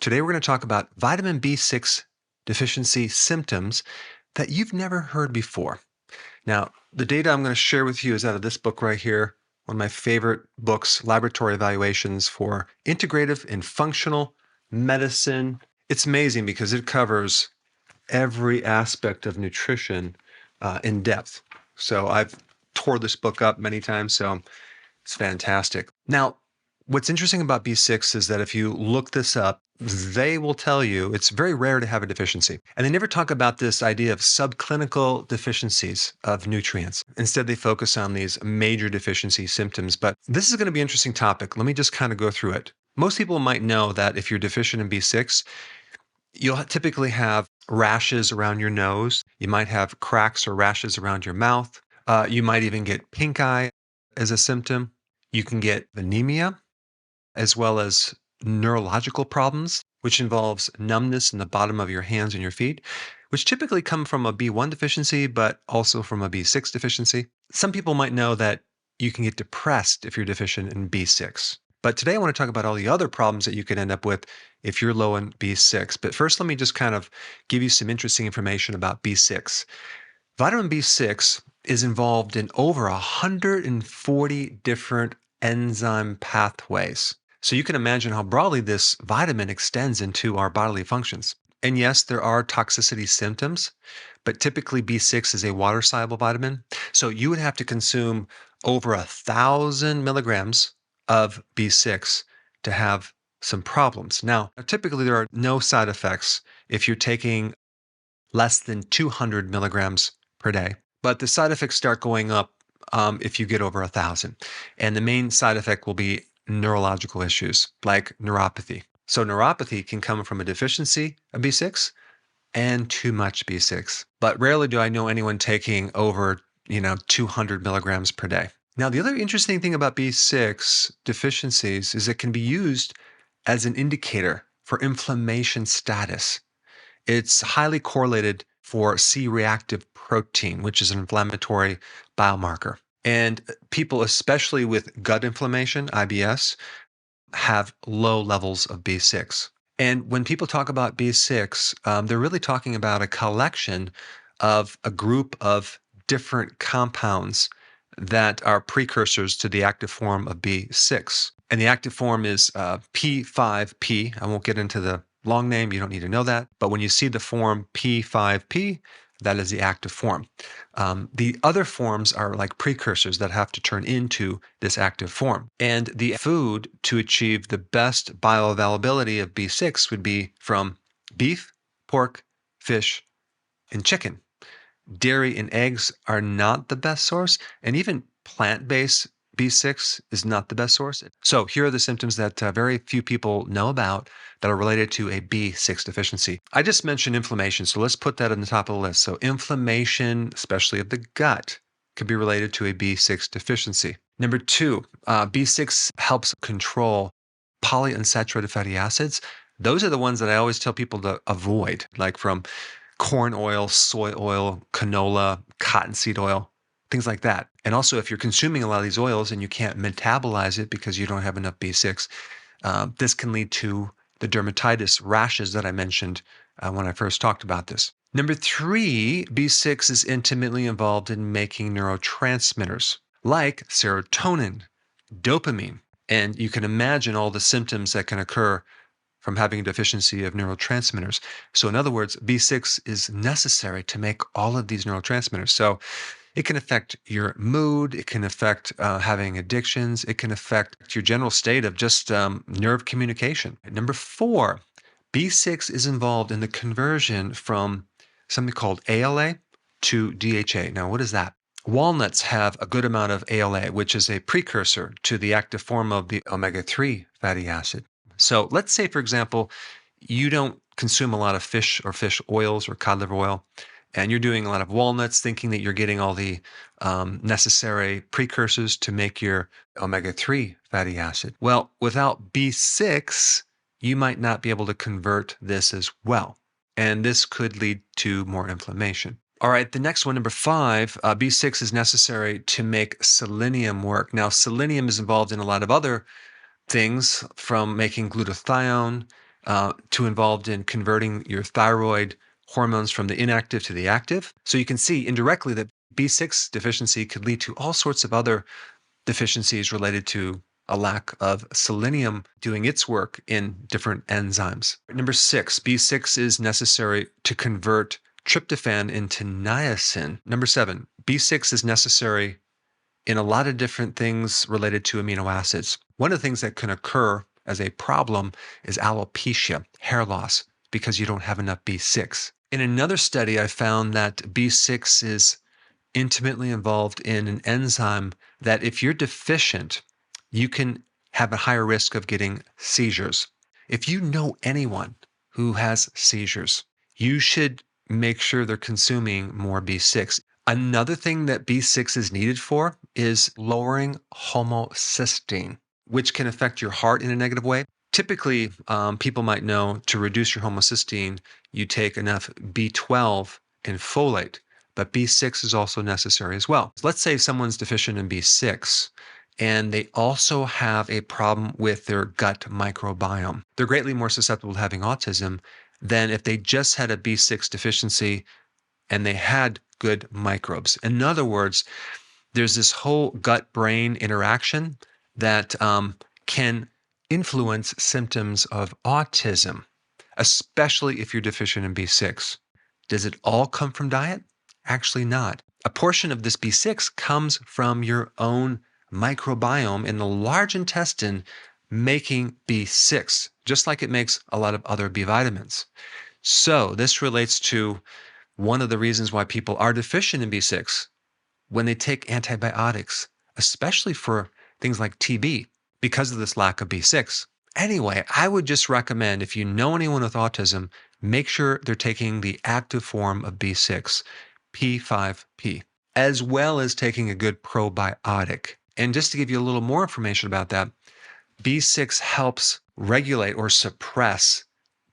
Today we're going to talk about vitamin B6 deficiency symptoms that you've never heard before. Now, the data I'm going to share with you is out of this book right here, one of my favorite books, Laboratory Evaluations for Integrative and Functional Medicine. It's amazing because it covers every aspect of nutrition in depth. So I've tore this book up many times, so it's fantastic. Now, what's interesting about B6 is that if you look this up, they will tell you it's very rare to have a deficiency. And they never talk about this idea of subclinical deficiencies of nutrients. Instead, they focus on these major deficiency symptoms. But this is going to be an interesting topic. Let me just kind of go through it. Most people might know that if you're deficient in B6, you'll typically have rashes around your nose. You might have cracks or rashes around your mouth. You might even get pink eye as a symptom. You can get anemia, as well as neurological problems, which involves numbness in the bottom of your hands and your feet, which typically come from a B1 deficiency, but also from a B6 deficiency. Some people might know that you can get depressed if you're deficient in B6. But today I want to talk about all the other problems that you could end up with if you're low in B6. But first, let me just kind of give you some interesting information about B6. Vitamin B6 is involved in over 140 different enzyme pathways. So you can imagine how broadly this vitamin extends into our bodily functions. And yes, there are toxicity symptoms, but typically B6 is a water-soluble vitamin. So you would have to consume over 1,000 milligrams of B6 to have some problems. Now, typically there are no side effects if you're taking less than 200 milligrams per day. But the side effects start going up if you get over 1,000. And the main side effect will be neurological issues like neuropathy. So neuropathy can come from a deficiency of B6 and too much B6. But rarely do I know anyone taking over, 200 milligrams per day. Now, the other interesting thing about B6 deficiencies is it can be used as an indicator for inflammation status. It's highly correlated for C-reactive protein, which is an inflammatory biomarker. And people, especially with gut inflammation, IBS, have low levels of B6. And when people talk about B6, they're really talking about a collection of a group of different compounds that are precursors to the active form of B6. And the active form is P5P. I won't get into the long name, you don't need to know that. But when you see the form P5P, that is the active form. The other forms are like precursors that have to turn into this active form. And the food to achieve the best bioavailability of B6 would be from beef, pork, fish, and chicken. Dairy and eggs are not the best source, and even plant-based B6 is not the best source. So here are the symptoms that very few people know about that are related to a B6 deficiency. I just mentioned inflammation, so let's put that on the top of the list. So inflammation, especially of the gut, could be related to a B6 deficiency. Number two, B6 helps control polyunsaturated fatty acids. Those are the ones that I always tell people to avoid, like from corn oil, soy oil, canola, cottonseed oil, things like that. And also, if you're consuming a lot of these oils and you can't metabolize it because you don't have enough B6, this can lead to the dermatitis rashes that I mentioned when I first talked about this. Number three, B6 is intimately involved in making neurotransmitters like serotonin, dopamine, and you can imagine all the symptoms that can occur from having a deficiency of neurotransmitters. So in other words, B6 is necessary to make all of these neurotransmitters. So it can affect your mood, it can affect having addictions, it can affect your general state of just nerve communication. Number four, B6 is involved in the conversion from something called ALA to DHA. Now, what is that? Walnuts have a good amount of ALA, which is a precursor to the active form of the omega-3 fatty acid. So let's say, for example, you don't consume a lot of fish or fish oils or cod liver oil, and you're doing a lot of walnuts thinking that you're getting all the necessary precursors to make your omega-3 fatty acid. Well, without B6, you might not be able to convert this as well, and this could lead to more inflammation. All right, the next one, number five, B6 is necessary to make selenium work. Now, selenium is involved in a lot of other things from making glutathione to involved in converting your thyroid hormones from the inactive to the active. So you can see indirectly that B6 deficiency could lead to all sorts of other deficiencies related to a lack of selenium doing its work in different enzymes. Number 6, B6 is necessary to convert tryptophan into niacin. Number 7, B6 is necessary in a lot of different things related to amino acids. One of the things that can occur as a problem is alopecia, hair loss, because you don't have enough B6. In another study, I found that B6 is intimately involved in an enzyme that if you're deficient, you can have a higher risk of getting seizures. If you know anyone who has seizures, you should make sure they're consuming more B6. Another thing that B6 is needed for is lowering homocysteine, which can affect your heart in a negative way. Typically, people might know to reduce your homocysteine, you take enough B12 and folate, but B6 is also necessary as well. Let's say someone's deficient in B6 and they also have a problem with their gut microbiome. They're greatly more susceptible to having autism than if they just had a B6 deficiency and they had good microbes. In other words, there's this whole gut-brain interaction that can influence symptoms of autism, especially if you're deficient in B6. Does it all come from diet? Actually not. A portion of this B6 comes from your own microbiome in the large intestine making B6, just like it makes a lot of other B vitamins. So this relates to one of the reasons why people are deficient in B6 when they take antibiotics, especially for things like TB, because of this lack of B6. Anyway, I would just recommend if you know anyone with autism, make sure they're taking the active form of B6, P5P, as well as taking a good probiotic. And just to give you a little more information about that, B6 helps regulate or suppress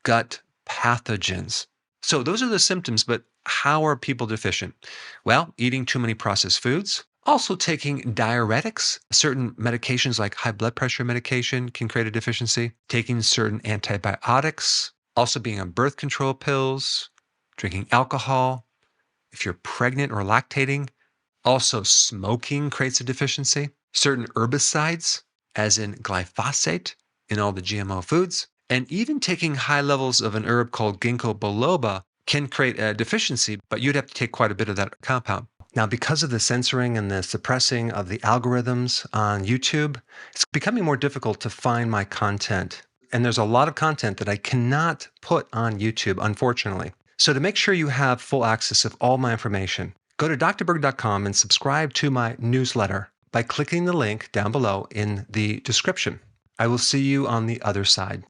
gut pathogens. So those are the symptoms, but how are people deficient? Well, eating too many processed foods, also taking diuretics. Certain medications like high blood pressure medication can create a deficiency. Taking certain antibiotics, also being on birth control pills, drinking alcohol. If you're pregnant or lactating, also smoking creates a deficiency. Certain herbicides, as in glyphosate in all the GMO foods, and even taking high levels of an herb called ginkgo biloba can create a deficiency, but you'd have to take quite a bit of that compound. Now, because of the censoring and the suppressing of the algorithms on YouTube, it's becoming more difficult to find my content. And there's a lot of content that I cannot put on YouTube, unfortunately. So to make sure you have full access of all my information, go to drberg.com and subscribe to my newsletter by clicking the link down below in the description. I will see you on the other side.